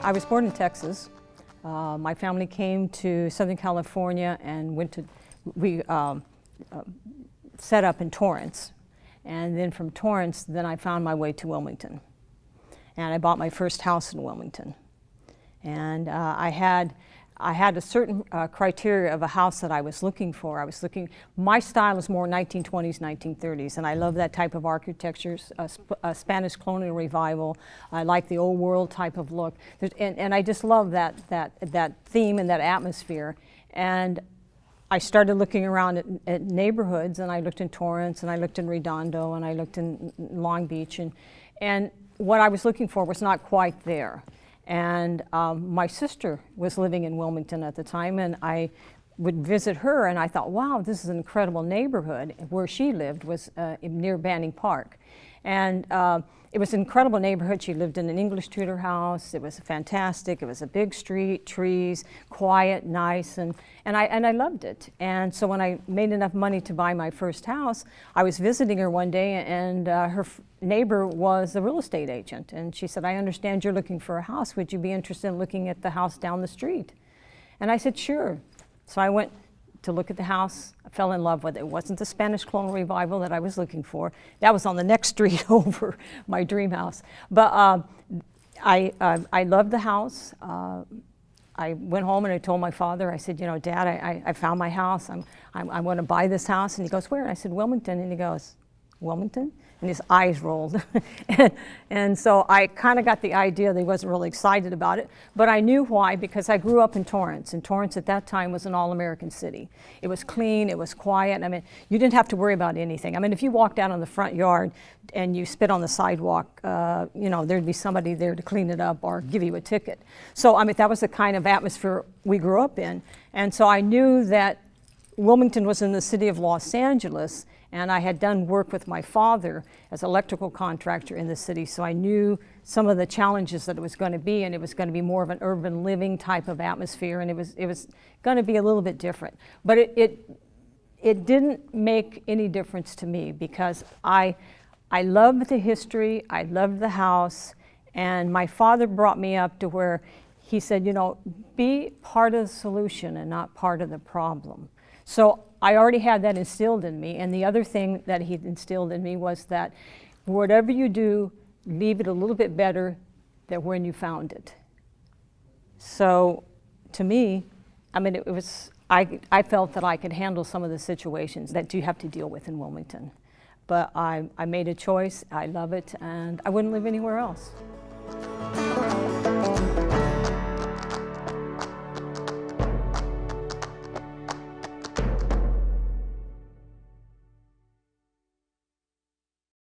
I was born in Texas. My family came to Southern California and we set up in Torrance. And then from Torrance, then I found my way to Wilmington. And I bought my first house in Wilmington. And I had a certain criteria of a house that I was looking for. My style is more 1920s, 1930s, and I love that type of architecture, Spanish colonial revival. I like the old world type of look. And I just love that theme and that atmosphere. And I started looking around at neighborhoods, and I looked in Torrance, and I looked in Redondo, and I looked in Long Beach, and what I was looking for was not quite there. And my sister was living in Wilmington at the time, and I would visit her, and I thought, wow, this is an incredible neighborhood. Where she lived was near Banning Park. And it was an incredible neighborhood. She lived in an English Tudor house. It was fantastic. It was a big street, trees, quiet, nice, and I loved it. And so when I made enough money to buy my first house, I was visiting her one day, and her neighbor was a real estate agent. And she said, I understand you're looking for a house. Would you be interested in looking at the house down the street? And I said, sure. So I went to look at the house. I fell in love with it. It wasn't the Spanish colonial revival that I was looking for. That was on the next street over, my dream house. But I loved the house. I went home and I told my father, I said, you know, Dad, I found my house. I want to buy this house. And he goes, where? And I said, Wilmington. And he goes, Wilmington? And his eyes rolled. and so I kind of got the idea that he wasn't really excited about it, but I knew why, because I grew up in Torrance, and Torrance at that time was an all-American city. It was clean, it was quiet. I mean, you didn't have to worry about anything. I mean, if you walked out on the front yard and you spit on the sidewalk, you know, there'd be somebody there to clean it up or give you a ticket. So, I mean, that was the kind of atmosphere we grew up in. And so I knew that Wilmington was in the city of Los Angeles, and I had done work with my father as an electrical contractor in the city, so I knew some of the challenges that it was going to be, and it was going to be more of an urban living type of atmosphere, and it was going to be a little bit different. But it didn't make any difference to me, because I loved the history, I loved the house, and my father brought me up to where he said, you know, be part of the solution and not part of the problem. So I already had that instilled in me, and the other thing that he instilled in me was that whatever you do, leave it a little bit better than when you found it. So to me, I mean, I felt that I could handle some of the situations that you have to deal with in Wilmington. But I made a choice, I love it, and I wouldn't live anywhere else.